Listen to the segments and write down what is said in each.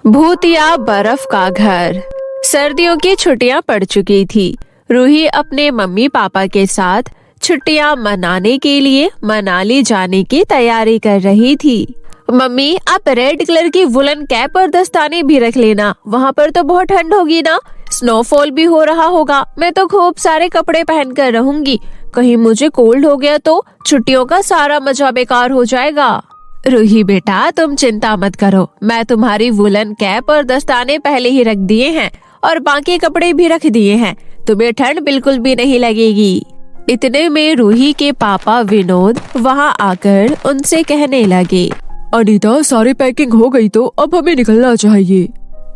भूतिया बर्फ का घर। सर्दियों की छुट्टियां पड़ चुकी थी। रूही अपने मम्मी पापा के साथ छुट्टियां मनाने के लिए मनाली जाने की तैयारी कर रही थी। मम्मी, आप रेड कलर की वुलन कैप और दस्ताने भी रख लेना, वहाँ पर तो बहुत ठंड होगी ना। स्नोफॉल भी हो रहा होगा। मैं तो खूब सारे कपड़े पहन कर रहूंगी, कहीं मुझे कोल्ड हो गया तो छुट्टियों का सारा मजा बेकार हो जाएगा। रूही बेटा, तुम चिंता मत करो, मैं तुम्हारी वुलन कैप और दस्ताने पहले ही रख दिए हैं और बाकी कपड़े भी रख दिए हैं, तुम्हें ठंड बिल्कुल भी नहीं लगेगी। इतने में रूही के पापा विनोद वहाँ आकर उनसे कहने लगे, अनीता, सारी पैकिंग हो गई तो अब हमें निकलना चाहिए।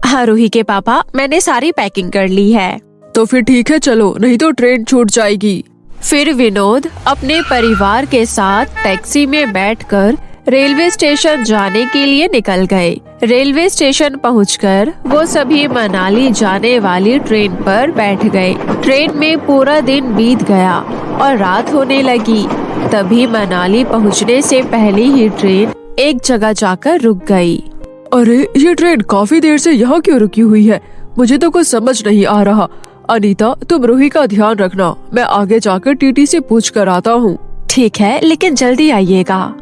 हाँ रूही के पापा, मैंने सारी पैकिंग कर ली है। तो फिर ठीक है, चलो, नहीं तो ट्रेन छूट जाएगी। फिर विनोद अपने परिवार के साथ टैक्सी में बैठकर रेलवे स्टेशन जाने के लिए निकल गए। रेलवे स्टेशन पहुंचकर वो सभी मनाली जाने वाली ट्रेन पर बैठ गए। ट्रेन में पूरा दिन बीत गया और रात होने लगी। तभी मनाली पहुंचने से पहले ही ट्रेन एक जगह जाकर रुक गई। अरे, ये ट्रेन काफी देर से यहाँ क्यों रुकी हुई है? मुझे तो कुछ समझ नहीं आ रहा। अनीता, तुम रूही का ध्यान रखना, मैं आगे जाकर टीटी से पूछ कर आता हूँ। ठीक है, लेकिन जल्दी आइएगा।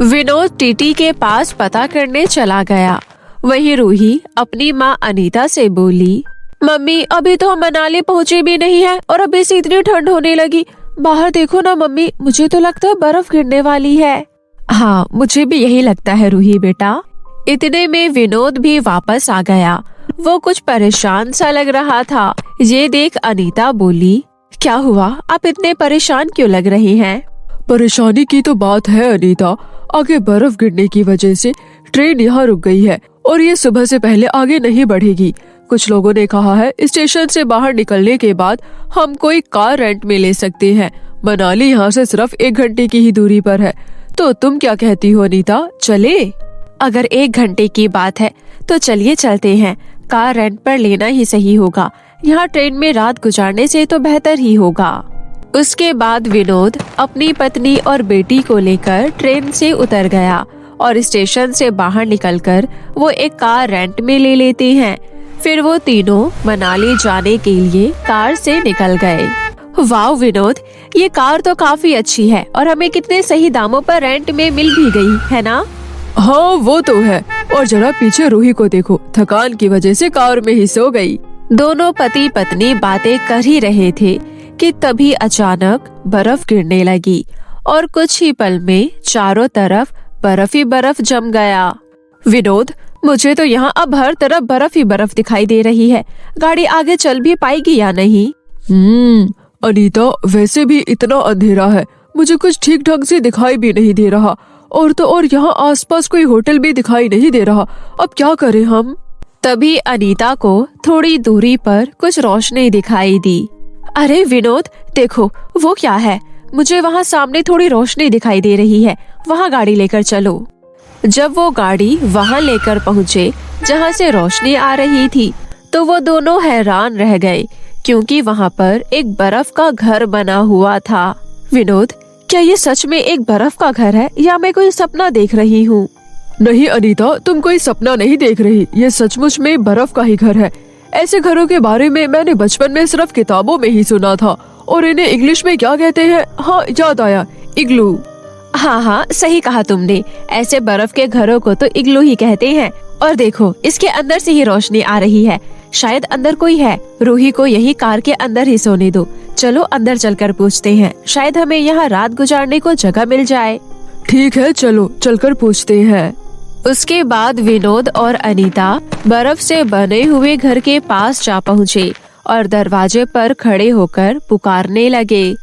विनोद टीटी के पास पता करने चला गया। वहीं रूही अपनी माँ अनीता से बोली, मम्मी, अभी तो हम मनाली पहुँचे भी नहीं है और अभी से इतनी ठंड होने लगी। बाहर देखो ना मम्मी, मुझे तो लगता है बर्फ गिरने वाली है। हाँ, मुझे भी यही लगता है रूही बेटा। इतने में विनोद भी वापस आ गया। वो कुछ परेशान सा लग रहा था। ये देख अनीता बोली, क्या हुआ, आप इतने परेशान क्यों लग रही हैं? परेशानी की तो बात है अनीता, आगे बर्फ गिरने की वजह से ट्रेन यहाँ रुक गई है और ये सुबह से पहले आगे नहीं बढ़ेगी। कुछ लोगों ने कहा है स्टेशन से बाहर निकलने के बाद हम कोई कार रेंट में ले सकते हैं। मनाली यहाँ से सिर्फ 1 घंटे की ही दूरी पर है, तो तुम क्या कहती हो अनीता, चले? अगर 1 घंटे की बात है तो चलिए चलते हैं। कार रेंट पर लेना ही सही होगा। यहाँ ट्रेन में रात गुजारने से तो बेहतर ही होगा। उसके बाद विनोद अपनी पत्नी और बेटी को लेकर ट्रेन से उतर गया और स्टेशन से बाहर निकलकर वो एक कार रेंट में ले लेते हैं। फिर वो तीनों मनाली जाने के लिए कार से निकल गए। वाह विनोद, ये कार तो काफी अच्छी है और हमें कितने सही दामों पर रेंट में मिल भी गई है ना? हाँ, वो तो है। और जरा पीछे रूही को देखो, थकान की वजह से कार में ही सो गई। दोनों पति पत्नी बातें कर ही रहे थे कि तभी अचानक बर्फ गिरने लगी और कुछ ही पल में चारों तरफ बर्फ ही बर्फ जम गया। विनोद, मुझे तो यहाँ अब हर तरफ बर्फ ही बर्फ दिखाई दे रही है। गाड़ी आगे चल भी पाएगी या नहीं? अनीता, वैसे भी इतना अंधेरा है, मुझे कुछ ठीक ढंग से दिखाई भी नहीं दे रहा। और तो और यहाँ आसपास कोई होटल भी दिखाई नहीं दे रहा। अब क्या करें हम? तभी अनीता को थोड़ी दूरी पर कुछ रोशनी दिखाई दी। अरे विनोद, देखो वो क्या है? मुझे वहाँ सामने थोड़ी रोशनी दिखाई दे रही है, वहाँ गाड़ी लेकर चलो। जब वो गाड़ी वहाँ लेकर पहुँचे जहाँ से रोशनी आ रही थी, तो वो दोनों हैरान रह गए क्योंकि वहाँ पर एक बर्फ का घर बना हुआ था। विनोद, क्या ये सच में एक बर्फ का घर है या मैं कोई सपना देख रही हूँ? नहीं अनीता, तुम कोई सपना नहीं देख रही, ये सचमुच में बर्फ का ही घर है। ऐसे घरों के बारे में मैंने बचपन में सिर्फ किताबों में ही सुना था। और इन्हें इंग्लिश में क्या कहते हैं? हाँ, याद आया, इग्लू। हाँ, सही कहा तुमने। ऐसे बर्फ के घरों को तो इग्लू ही कहते हैं। और देखो, इसके अंदर से ही रोशनी आ रही है, शायद अंदर कोई है। रूही को यही कार के अंदर ही सोने दो। चलो अंदर चलकर पूछते हैं, शायद हमें यहाँ रात गुजारने को जगह मिल जाए। ठीक है, चलो चलकर पूछते हैं। उसके बाद विनोद और अनीता बर्फ से बने हुए घर के पास जा पहुँचे और दरवाजे पर खड़े होकर पुकारने लगे,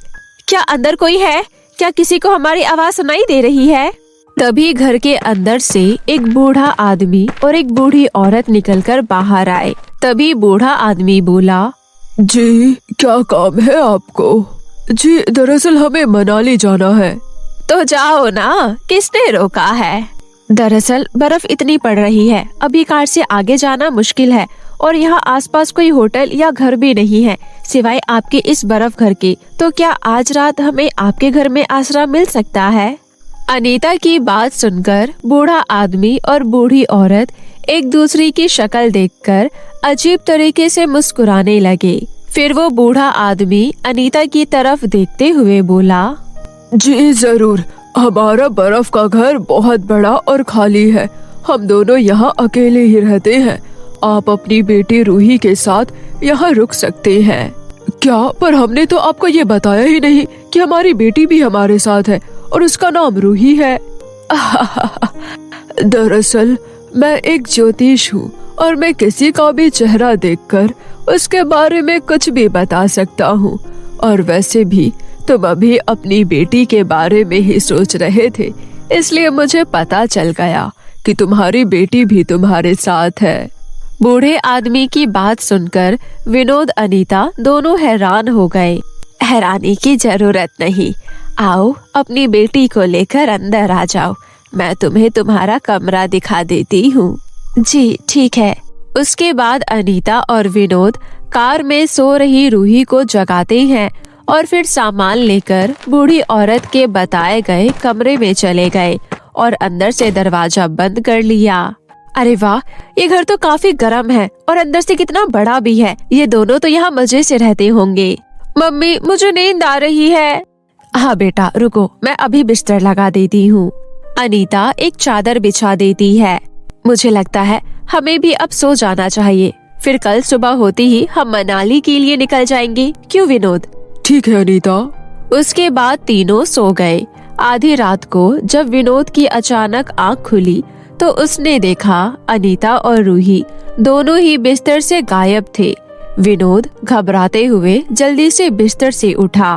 क्या अंदर कोई है? क्या किसी को हमारी आवाज सुनाई दे रही है? तभी घर के अंदर से एक बूढ़ा आदमी और एक बूढ़ी औरत निकलकर बाहर आए। तभी बूढ़ा आदमी बोला, जी, क्या काम है आपको? जी, दरअसल हमें मनाली जाना है। तो जाओ ना, किसने रोका है? दरअसल बर्फ इतनी पड़ रही है, अभी कार से आगे जाना मुश्किल है और यहाँ आसपास कोई होटल या घर भी नहीं है सिवाय आपके इस बर्फ घर के। तो क्या आज रात हमें आपके घर में आसरा मिल सकता है? अनीता की बात सुनकर बूढ़ा आदमी और बूढ़ी औरत एक दूसरे की शक्ल देखकर अजीब तरीके से मुस्कुराने लगे। फिर वो बूढ़ा आदमी अनीता की तरफ देखते हुए बोला, जी जरूर, हमारा बर्फ का घर बहुत बड़ा और खाली है। हम दोनों यहाँ अकेले ही रहते हैं। आप अपनी बेटी रूही के साथ यहाँ रुक सकते हैं। क्या? पर हमने तो आपको ये बताया ही नहीं कि हमारी बेटी भी हमारे साथ है और उसका नाम रूही है। दरअसल मैं एक ज्योतिष हूँ और मैं किसी का भी चेहरा देखकर उसके बारे में कुछ भी बता सकता हूँ। और वैसे भी तुम अभी अपनी बेटी के बारे में ही सोच रहे थे, इसलिए मुझे पता चल गया कि तुम्हारी बेटी भी तुम्हारे साथ है। बूढ़े आदमी की बात सुनकर विनोद अनीता दोनों हैरान हो गए। हैरानी की जरूरत नहीं, आओ अपनी बेटी को लेकर अंदर आ जाओ, मैं तुम्हें तुम्हारा कमरा दिखा देती हूँ। जी ठीक है। उसके बाद अनीता और विनोद कार में सो रही रूही को जगाते हैं और फिर सामान लेकर बूढ़ी औरत के बताए गए कमरे में चले गए और अंदर से दरवाजा बंद कर लिया। अरे वाह, ये घर तो काफी गर्म है और अंदर से कितना बड़ा भी है। ये दोनों तो यहाँ मजे से रहते होंगे। मम्मी, मुझे नींद आ रही है। हाँ बेटा रुको, मैं अभी बिस्तर लगा देती हूँ। अनीता एक चादर बिछा देती है। मुझे लगता है हमें भी अब सो जाना चाहिए, फिर कल सुबह होते ही हम मनाली के लिए निकल जाएंगे। क्यों विनोद? ठीक है अनीता। उसके बाद तीनों सो गए। आधी रात को जब विनोद की अचानक आंख खुली तो उसने देखा अनीता और रूही दोनों ही बिस्तर से गायब थे। विनोद घबराते हुए जल्दी से बिस्तर से उठा।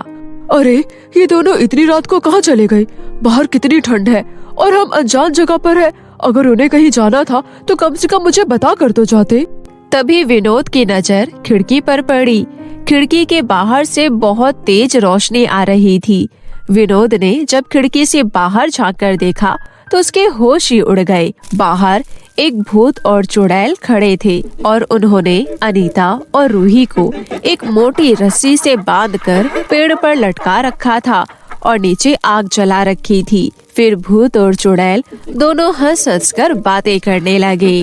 अरे ये दोनों इतनी रात को कहाँ चले गए? बाहर कितनी ठंड है और हम अनजान जगह पर है। अगर उन्हें कहीं जाना था तो कम से कम मुझे बता कर तो जाते। तभी विनोद की नजर खिड़की पर पड़ी। खिड़की के बाहर से बहुत तेज रोशनी आ रही थी। विनोद ने जब खिड़की से बाहर झांककर देखा तो उसके होश ही उड़ गए। बाहर एक भूत और चुड़ैल खड़े थे और उन्होंने अनीता और रूही को एक मोटी रस्सी से बांधकर पेड़ पर लटका रखा था और नीचे आग जला रखी थी। फिर भूत और चुड़ैल दोनों हंस कर बातें करने लगे।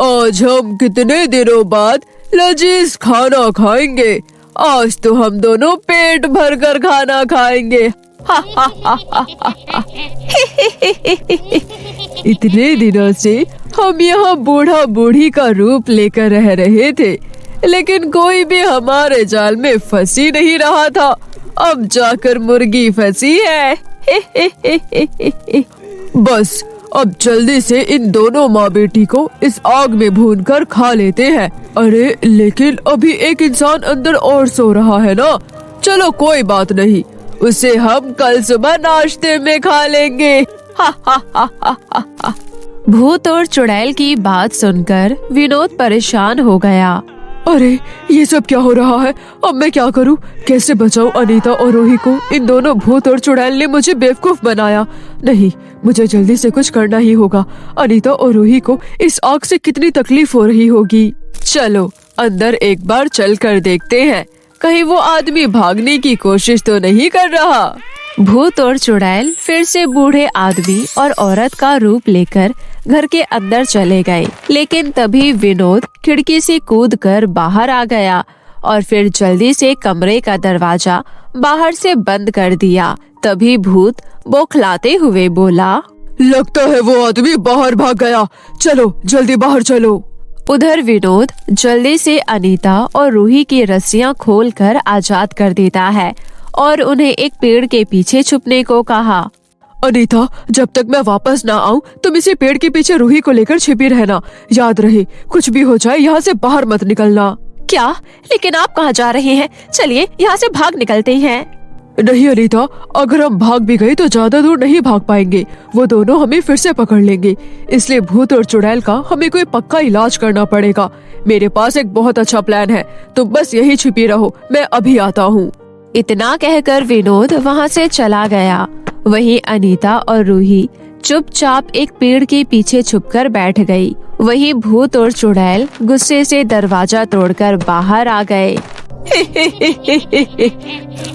आज हम कितने दिनों बाद लजीज खाना खाएंगे। आज तो हम दोनों पेट भर कर खाना खाएंगे। इतने दिनों से हम यहाँ बूढ़ा बूढ़ी का रूप लेकर रह रहे थे, लेकिन कोई भी हमारे जाल में फंसी नहीं रहा था। अब जाकर मुर्गी फंसी है। बस अब जल्दी से इन दोनों माँ बेटी को इस आग में भूनकर खा लेते हैं। अरे लेकिन अभी एक इंसान अंदर और सो रहा है ना। चलो कोई बात नहीं, उसे हम कल सुबह नाश्ते में खा लेंगे। भूत और चुड़ैल की बात सुनकर विनोद परेशान हो गया। अरे ये सब क्या हो रहा है? अब मैं क्या करूं? कैसे बचाऊं अनीता और रूही को? इन दोनों भूत और चुड़ैल ने मुझे बेवकूफ बनाया। नहीं, मुझे जल्दी से कुछ करना ही होगा। अनीता और रूही को इस आग से कितनी तकलीफ हो रही होगी। चलो अंदर एक बार चल कर देखते हैं, कहीं वो आदमी भागने की कोशिश तो नहीं कर रहा। भूत और चुड़ैल फिर से बूढ़े आदमी और औरत का रूप लेकर घर के अंदर चले गए, लेकिन तभी विनोद खिड़की से कूदकर बाहर आ गया और फिर जल्दी से कमरे का दरवाजा बाहर से बंद कर दिया। तभी भूत बौखलाते हुए बोला, लगता है वो आदमी बाहर भाग गया। चलो जल्दी बाहर चलो। उधर विनोद जल्दी से अनीता और रूही की रस्सियां खोलकर आजाद कर देता है और उन्हें एक पेड़ के पीछे छुपने को कहा। अनीता, जब तक मैं वापस ना आऊं तुम इसी पेड़ के पीछे रूही को लेकर छिपी रहना। याद रहे, कुछ भी हो जाए यहाँ से बाहर मत निकलना। क्या? लेकिन आप कहाँ जा रहे हैं? चलिए यहाँ से भाग निकलते हैं। नहीं अनीता, अगर हम भाग भी गए तो ज्यादा दूर नहीं भाग पाएंगे। वो दोनों हमें फिर से पकड़ लेंगे। इसलिए भूत और चुड़ैल का हमें कोई पक्का इलाज करना पड़ेगा। मेरे पास एक बहुत अच्छा प्लान है, तुम बस यही छिपी रहो, मैं अभी आता हूँ। इतना कहकर विनोद वहाँ से चला गया। वहीं अनीता और रूही चुपचाप एक पेड़ के पीछे छुपकर बैठ गई। वहीं भूत और चुड़ैल गुस्से से दरवाजा तोड़कर बाहर आ गए।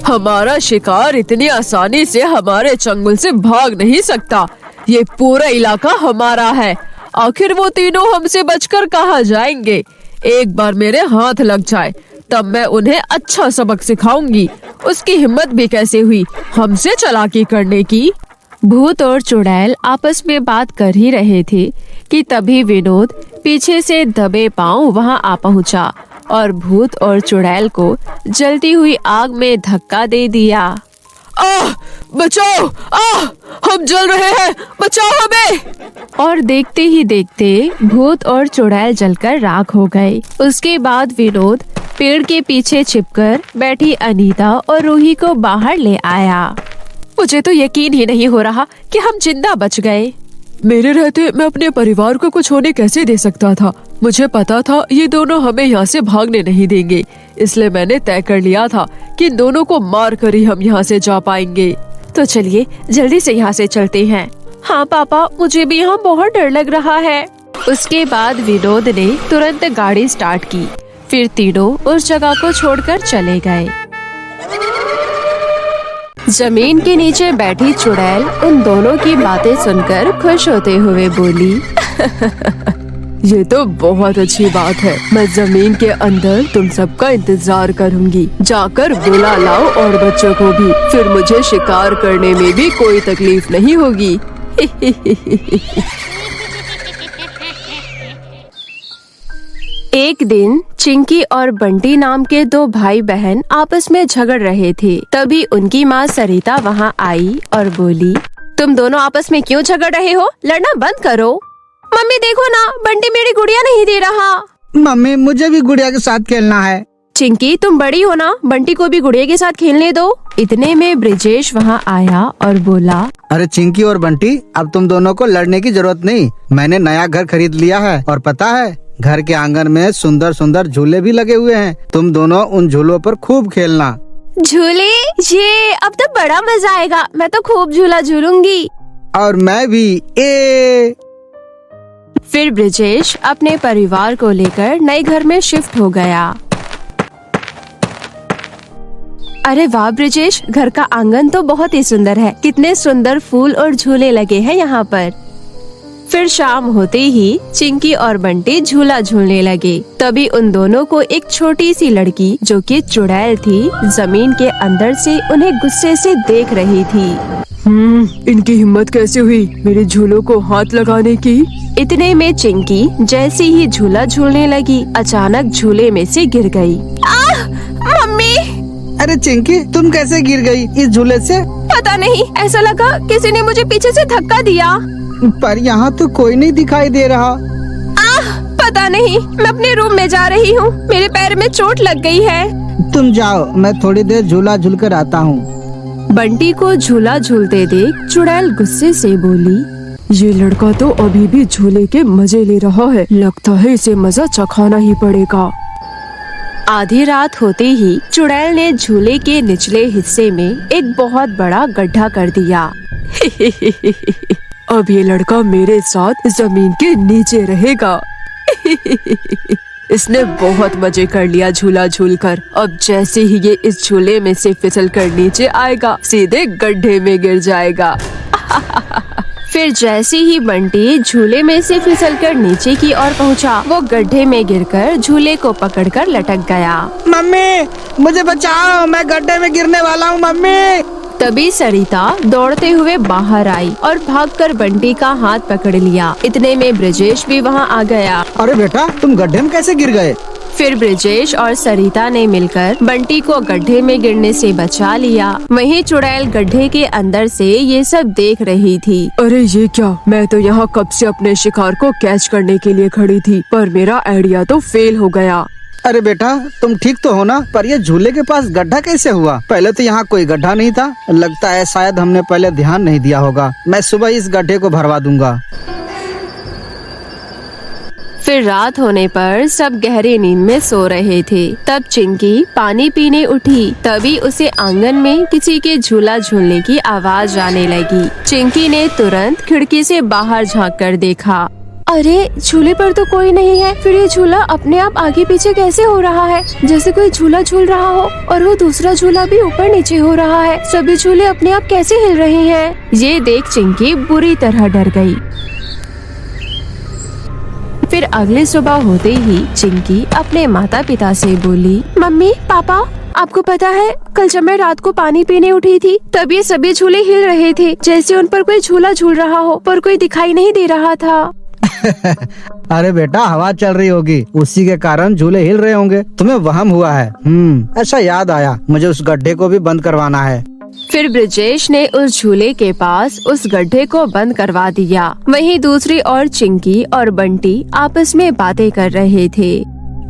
हमारा शिकार इतनी आसानी से हमारे चंगुल से भाग नहीं सकता। ये पूरा इलाका हमारा है। आखिर वो तीनों हमसे बचकर कहाँ जाएंगे? एक बार मेरे हाथ लग जाए तब मैं उन्हें अच्छा सबक सिखाऊंगी। उसकी हिम्मत भी कैसे हुई हमसे चालाकी करने की। भूत और चुड़ैल आपस में बात कर ही रहे थे कि तभी विनोद पीछे से दबे पांव वहां आ पहुंचा और भूत और चुड़ैल को जलती हुई आग में धक्का दे दिया। आह! बचाओ! आह! हम जल रहे हैं, बचाओ हमें! और देखते ही देखते भूत और चुड़ैल जलकर राख हो गए। उसके बाद विनोद पेड़ के पीछे छिपकर बैठी अनीता और रूही को बाहर ले आया। मुझे तो यकीन ही नहीं हो रहा कि हम जिंदा बच गए। मेरे रहते मैं अपने परिवार को कुछ होने कैसे दे सकता था। मुझे पता था ये दोनों हमें यहाँ से भागने नहीं देंगे, इसलिए मैंने तय कर लिया था कि इन दोनों को मार कर ही हम यहाँ से जा पाएंगे। तो चलिए जल्दी से यहाँ से चलते हैं। हाँ पापा, मुझे भी यहाँ बहुत डर लग रहा है। उसके बाद विनोद ने तुरंत गाड़ी स्टार्ट की। फिर तीनों उस जगह को छोड़कर चले गए। जमीन के नीचे बैठी चुड़ैल उन दोनों की बातें सुनकर खुश होते हुए बोली, ये तो बहुत अच्छी बात है। मैं जमीन के अंदर तुम सबका इंतजार करूंगी। जाकर बुला लाओ और बच्चों को भी, फिर मुझे शिकार करने में भी कोई तकलीफ नहीं होगी। एक दिन चिंकी और बंटी नाम के दो भाई बहन आपस में झगड़ रहे थे। तभी उनकी माँ सरिता वहाँ आई और बोली, तुम दोनों आपस में क्यों झगड़ रहे हो? लड़ना बंद करो। मम्मी देखो ना, बंटी मेरी गुड़िया नहीं दे रहा। मम्मी मुझे भी गुड़िया के साथ खेलना है। चिंकी तुम बड़ी हो ना, बंटी को भी गुड़िया के साथ खेलने दो। इतने में ब्रिजेश वहाँ आया और बोला, अरे चिंकी और बंटी, अब तुम दोनों को लड़ने की जरूरत नहीं। मैंने नया घर खरीद लिया है और पता है घर के आंगन में सुंदर सुंदर झूले भी लगे हुए हैं। तुम दोनों उन झूलों पर खूब खेलना। झूले? ये अब तो बड़ा मजा आएगा। मैं तो खूब झूला झूलूंगी। और मैं भी। ए फिर ब्रिजेश अपने परिवार को लेकर नए घर में शिफ्ट हो गया। अरे वाह ब्रिजेश, घर का आंगन तो बहुत ही सुंदर है। कितने सुंदर फूल और झूले लगे हैं यहाँ पर। फिर शाम होते ही चिंकी और बंटी झूला झूलने लगे। तभी उन दोनों को एक छोटी सी लड़की जो कि चुड़ैल थी, जमीन के अंदर से उन्हें गुस्से से देख रही थी। इनकी हिम्मत कैसे हुई मेरे झूलों को हाथ लगाने की? इतने में चिंकी जैसे ही झूला झूलने लगी, अचानक झूले में से गिर गई। मम्मी! अरे चिंकी, तुम कैसे गिर गई इस झूले से? पता नहीं, ऐसा लगा किसी ने मुझे पीछे से धक्का दिया। पर यहाँ तो कोई नहीं दिखाई दे रहा। पता नहीं, मैं अपने रूम में जा रही हूँ। मेरे पैर में चोट लग गई है। तुम जाओ, मैं थोड़ी देर झूला झूल कर आता हूँ। बंटी को झूला झूलते देख चुड़ैल गुस्से से बोली, ये लड़का तो अभी भी झूले के मजे ले रहा है। लगता है इसे मजा चखाना ही पड़ेगा। आधी रात होते ही चुड़ैल ने झूले के निचले हिस्से में एक बहुत बड़ा गड्ढा कर दिया। अब ये लड़का मेरे साथ जमीन के नीचे रहेगा। इसने बहुत मजे कर लिया झूला झूलकर। अब जैसे ही ये इस झूले में से फिसल कर नीचे आएगा, सीधे गड्ढे में गिर जाएगा। फिर जैसे ही बंटी झूले में से फिसलकर नीचे की ओर पहुंचा, वो गड्ढे में गिरकर झूले को पकड़कर लटक गया। मम्मी मुझे बचाओ, मैं गड्ढे में गिरने वाला हूँ। मम्मी! तभी सरिता दौड़ते हुए बाहर आई और भागकर बंटी का हाथ पकड़ लिया। इतने में ब्रिजेश भी वहाँ आ गया। अरे बेटा, तुम गड्ढे में कैसे गिर गए? फिर ब्रिजेश और सरिता ने मिलकर बंटी को गड्ढे में गिरने से बचा लिया। वहीं चुड़ैल गड्ढे के अंदर से ये सब देख रही थी। अरे ये क्या, मैं तो यहाँ कब से अपने शिकार को कैच करने के लिए खड़ी थी, पर मेरा आइडिया तो फेल हो गया। अरे बेटा, तुम ठीक तो हो ना? पर ये झूले के पास गड्ढा कैसे हुआ? पहले तो यहाँ कोई गड्ढा नहीं था। लगता है शायद हमने पहले ध्यान नहीं दिया होगा। मैं सुबह इस गड्ढे को भरवा दूंगा। फिर रात होने पर सब गहरी नींद में सो रहे थे। तब चिंकी पानी पीने उठी। तभी उसे आंगन में किसी के झूला झूलने की आवाज आने लगी। चिंकी ने तुरंत खिड़की से बाहर झांक कर देखा। अरे झूले पर तो कोई नहीं है, फिर ये झूला अपने आप आगे पीछे कैसे हो रहा है, जैसे कोई झूला झूल रहा हो। और वो दूसरा झूला भी ऊपर नीचे हो रहा है। सभी झूले अपने आप कैसे हिल रहे हैं। ये देख चिंकी बुरी तरह डर गई। फिर अगली सुबह होते ही चिंकी अपने माता पिता से बोली, मम्मी पापा, आपको पता है कल जब मैं रात को पानी पीने उठी थी तब ये सभी झूले हिल रहे थे, जैसे उन पर कोई झूला झूल रहा हो, पर कोई दिखाई नहीं दे रहा था। अरे बेटा, हवा चल रही होगी, उसी के कारण झूले हिल रहे होंगे। तुम्हें वहम हुआ है। ऐसा याद आया, मुझे उस गड्ढे को भी बंद करवाना है। फिर ब्रिजेश ने उस झूले के पास उस गड्ढे को बंद करवा दिया। वहीं दूसरी ओर चिंकी और बंटी आपस में बातें कर रहे थे।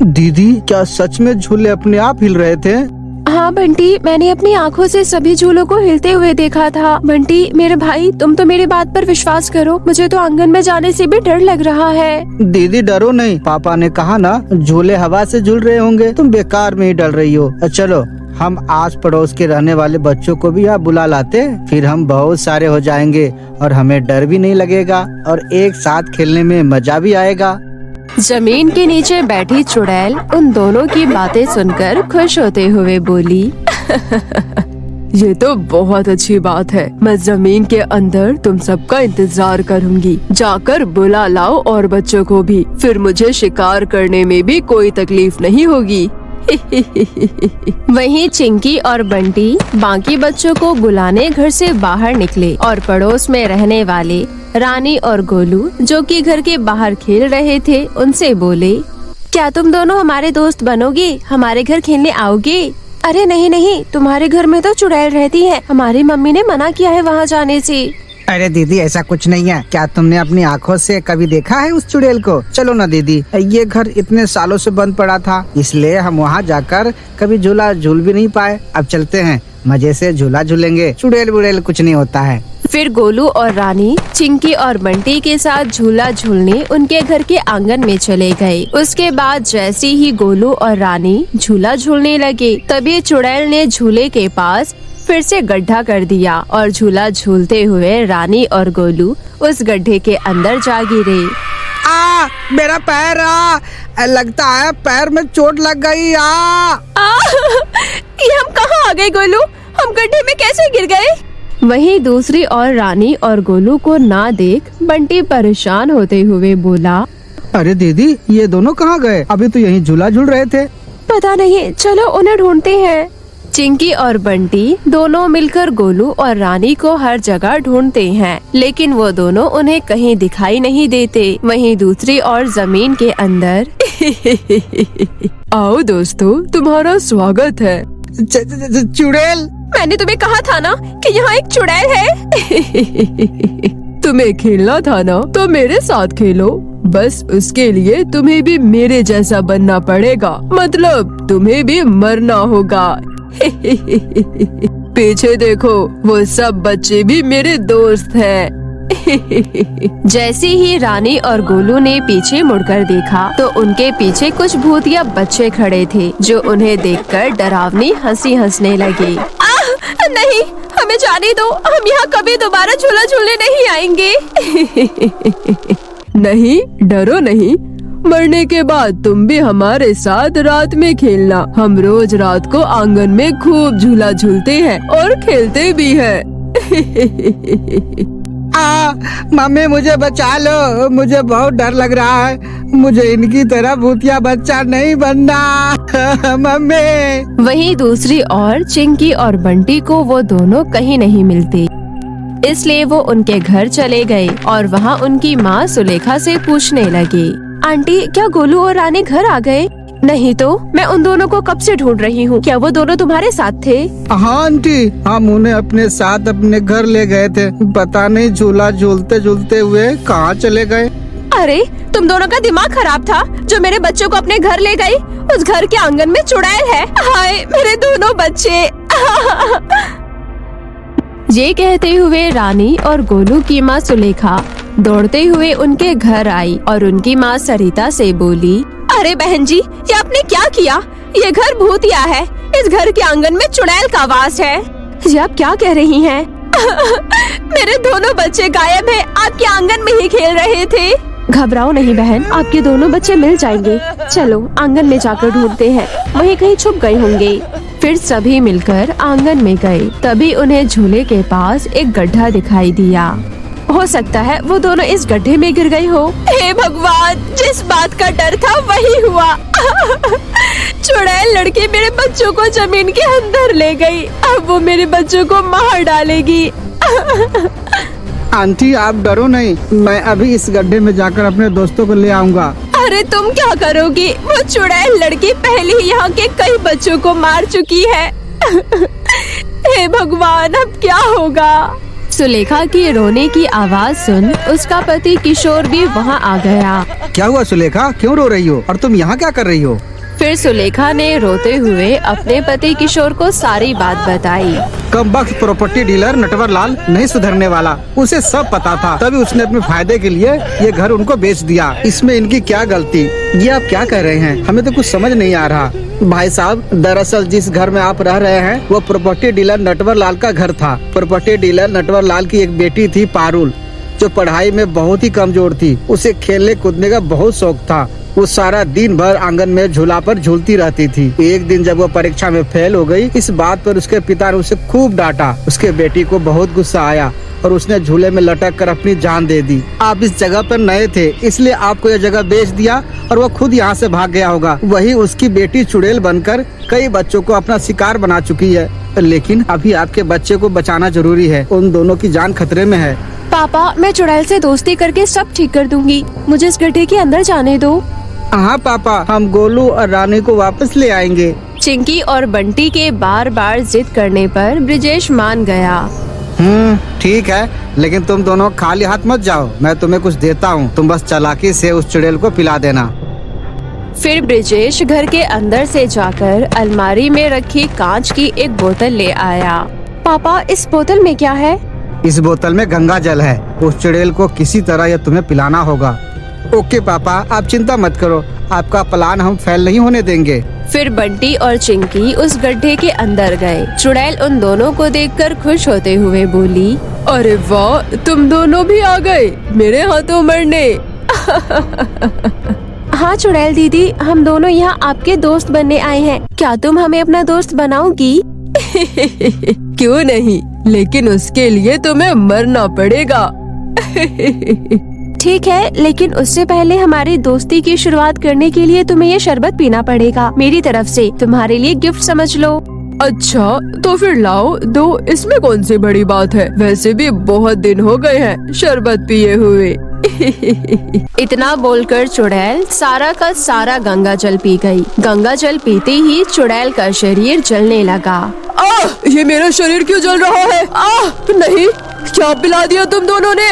दीदी, क्या सच में झूले अपने आप हिल रहे थे? हाँ बंटी, मैंने अपनी आँखों से सभी झूलों को हिलते हुए देखा था। बंटी मेरे भाई, तुम तो मेरी बात पर विश्वास करो, मुझे तो आंगन में जाने से भी डर लग रहा है। दीदी डरो नहीं, पापा ने कहा ना झूले हवा से झूल रहे होंगे, तुम बेकार में ही डर रही हो। चलो हम आस पड़ोस के रहने वाले बच्चों को भी यहाँ बुला लाते, फिर हम बहुत सारे हो जाएंगे और हमें डर भी नहीं लगेगा और एक साथ खेलने में मजा भी आएगा। जमीन के नीचे बैठी चुड़ैल उन दोनों की बातें सुनकर खुश होते हुए बोली, ये तो बहुत अच्छी बात है। मैं जमीन के अंदर तुम सबका इंतजार करूंगी। जाकर बुला लाओ और बच्चों को भी, फिर मुझे शिकार करने में भी कोई तकलीफ नहीं होगी। वहीं चिंकी और बंटी बाकी बच्चों को बुलाने घर से बाहर निकले और पड़ोस में रहने वाले रानी और गोलू, जो कि घर के बाहर खेल रहे थे, उनसे बोले, क्या तुम दोनों हमारे दोस्त बनोगे, हमारे घर खेलने आओगे? अरे नहीं नहीं, तुम्हारे घर में तो चुड़ैल रहती है, हमारी मम्मी ने मना किया है वहाँ जाने से। अरे दीदी, ऐसा कुछ नहीं है। क्या तुमने अपनी आँखों से कभी देखा है उस चुड़ैल को? चलो ना दीदी, ये घर इतने सालों से बंद पड़ा था, इसलिए हम वहाँ जाकर कभी झूला झूल भी नहीं पाए। अब चलते हैं, मजे से झूला झूलेंगे, चुड़ैल बुड़ैल कुछ नहीं होता है। फिर गोलू और रानी चिंकी और बंटी के साथ झूला झूलने उनके घर के आंगन में चले गए। उसके बाद जैसे ही गोलू और रानी झूला झूलने लगे, तभी चुड़ैल ने झूले के पास फिर से गड्ढा कर दिया और झूला झूलते हुए रानी और गोलू उस गड्ढे के अंदर जा गिरे। मेरा पैर, लगता है पैर में चोट लग गई। ये हम कहाँ आ गए गोलू, हम गड्ढे में कैसे गिर गए? वहीं दूसरी ओर रानी और गोलू को ना देख बंटी परेशान होते हुए बोला, अरे दीदी, ये दोनों कहाँ गए? अभी तो यहीं झूला झूल रहे थे। पता नहीं, चलो उन्हें ढूंढते हैं। चिंकी और बंटी दोनों मिलकर गोलू और रानी को हर जगह ढूंढते हैं, लेकिन वो दोनों उन्हें कहीं दिखाई नहीं देते। वहीं दूसरी ओर जमीन के अंदर आओ दोस्तों, तुम्हारा स्वागत है। चुड़ैल, मैंने तुम्हें कहा था ना कि यहाँ एक चुड़ैल है। तुम्हें खेलना था ना, तो मेरे साथ खेलो। बस उसके लिए तुम्हें भी मेरे जैसा बनना पड़ेगा, मतलब तुम्हें भी मरना होगा। पीछे देखो, वो सब बच्चे भी मेरे दोस्त हैं। जैसे ही रानी और गोलू ने पीछे मुड़कर देखा तो उनके पीछे कुछ भूतिया बच्चे खड़े थे, जो उन्हें देखकर डरावनी हंसी हंसने लगे। नहीं, हमें जाने दो, हम यहाँ कभी दोबारा झूला झूलने नहीं आएंगे। नहीं, डरो नहीं, मरने के बाद तुम भी हमारे साथ रात में खेलना। हम रोज रात को आंगन में खूब झूला झूलते हैं और खेलते भी हैं। मम्मी मुझे बचा लो, मुझे बहुत डर लग रहा है। मुझे इनकी तरह भूतिया बच्चा नहीं बनना। मम्मी। वहीं दूसरी ओर चिंकी और बंटी को वो दोनों कहीं नहीं मिलते, इसलिए वो उनके घर चले गए और वहाँ उनकी माँ सुलेखा से पूछने लगे, आंटी क्या गोलू और रानी घर आ गए? नहीं तो मैं उन दोनों को कब से ढूंढ रही हूँ, क्या वो दोनों तुम्हारे साथ थे? हाँ आंटी, हम उन्हें अपने साथ अपने घर ले गए थे। पता नहीं झूला झूलते झूलते हुए कहाँ चले गए। अरे तुम दोनों का दिमाग खराब था जो मेरे बच्चों को अपने घर ले गई। उस घर के आंगन में चुड़ैल है। हाय मेरे दोनों बच्चे। ये कहते हुए रानी और गोलू की माँ सुलेखा दौड़ते हुए उनके घर आई और उनकी माँ सरिता से बोली, अरे बहन जी, ये आपने क्या किया? ये घर भूतिया है। इस घर के आंगन में चुड़ैल का वास है। ये आप क्या कह रही हैं? मेरे दोनों बच्चे गायब हैं। आपके आंगन में ही खेल रहे थे। घबराओ नहीं बहन, आपके दोनों बच्चे मिल जाएंगे। चलो आंगन में जाकर ढूंढते हैं, वहीं कहीं छुप गए होंगे। फिर सभी मिलकर आंगन में गए। तभी उन्हें झूले के पास एक गड्ढा दिखाई दिया। हो सकता है वो दोनों इस गड्ढे में गिर गए हो। हे भगवान, जिस बात का डर था वही हुआ। चुड़ैल लड़की मेरे बच्चों को जमीन के अंदर ले गई। अब वो मेरे बच्चों को मार डालेगी। आंटी आप डरो नहीं, मैं अभी इस गड्ढे में जाकर अपने दोस्तों को ले आऊंगा। अरे तुम क्या करोगी? वो चुड़ैल लड़की पहले ही यहाँ के कई बच्चों को मार चुकी है। हे भगवान, अब क्या होगा? सुलेखा की रोने की आवाज सुन उसका पति किशोर भी वहाँ आ गया। क्या हुआ सुलेखा, क्यों रो रही हो और तुम यहाँ क्या कर रही हो? फिर सुलेखा ने रोते हुए अपने पति किशोर को सारी बात बताई। कमबख्त प्रॉपर्टी डीलर नटवर लाल नहीं सुधरने वाला, उसे सब पता था, तभी उसने अपने फायदे के लिए ये घर उनको बेच दिया। इसमें इनकी क्या गलती? ये आप क्या कह रहे हैं? हमें तो कुछ समझ नहीं आ रहा। भाई साहब, दरअसल जिस घर में आप रह रहे हैं वो प्रॉपर्टी डीलर नटवर लाल का घर था। प्रॉपर्टी डीलर नटवर लाल की एक बेटी थी पारुल, जो पढ़ाई में बहुत ही कमजोर थी। उसे खेलने कूदने का बहुत शौक था। वो सारा दिन भर आंगन में झूला पर झूलती रहती थी। एक दिन जब वो परीक्षा में फेल हो गई, इस बात पर उसके पिता ने उसे खूब डांटा। उसके बेटी को बहुत गुस्सा आया और उसने झूले में लटक कर अपनी जान दे दी। आप इस जगह पर नए थे, इसलिए आपको यह जगह बेच दिया और वो खुद यहाँ से भाग गया होगा। वही उसकी बेटी चुड़ैल बनकर कई बच्चों को अपना शिकार बना चुकी है। लेकिन अभी आपके बच्चे को बचाना जरूरी है, उन दोनों की जान खतरे में है। पापा, मैं चुड़ैल से दोस्ती करके सब ठीक कर दूंगी, मुझे इस गड्ढे के अंदर जाने दो। हाँ पापा, हम गोलू और रानी को वापस ले आएंगे। चिंकी और बंटी के बार बार जिद करने पर ब्रिजेश मान गया। ठीक है, लेकिन तुम दोनों खाली हाथ मत जाओ, मैं तुम्हें कुछ देता हूँ, तुम बस चालाकी से उस चुड़ैल को पिला देना। फिर ब्रिजेश घर के अंदर से जाकर अलमारी में रखी कांच की एक बोतल ले आया। पापा, इस बोतल में क्या है? इस बोतल में गंगा जल है, उस चुड़ैल को किसी तरह यह तुम्हें पिलाना होगा। ओके पापा, आप चिंता मत करो, आपका प्लान हम फेल नहीं होने देंगे। फिर बंटी और चिंकी उस गड्ढे के अंदर गए। चुड़ैल उन दोनों को देखकर खुश होते हुए बोली, अरे वाह, तुम दोनों भी आ गए मेरे हाथों मरने। हाँ चुड़ैल दीदी, हम दोनों यहाँ आपके दोस्त बनने आए हैं, क्या तुम हमें अपना दोस्त बनाओगी? क्यों नहीं, लेकिन उसके लिए तुम्हें मरना पड़ेगा। ठीक है, लेकिन उससे पहले हमारी दोस्ती की शुरुआत करने के लिए तुम्हें ये शरबत पीना पड़ेगा। मेरी तरफ से तुम्हारे लिए गिफ्ट समझ लो। अच्छा, तो फिर लाओ दो, इसमें कौन सी बड़ी बात है, वैसे भी बहुत दिन हो गए हैं शरबत पिए हुए। इतना बोलकर चुड़ैल सारा का सारा गंगा जल पी गई। गंगा जल पीते ही चुड़ैल का शरीर जलने लगा। ये मेरा शरीर क्यों जल रहा है? नहीं, क्या पिला दिया तुम दोनों ने?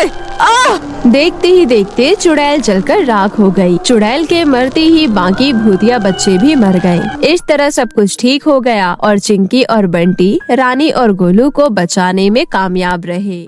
देखते ही देखते चुड़ैल जलकर राख हो गई। चुड़ैल के मरते ही बाकी भूतिया बच्चे भी मर गए। इस तरह सब कुछ ठीक हो गया और चिंकी और बंटी रानी और गोलू को बचाने में कामयाब रहे।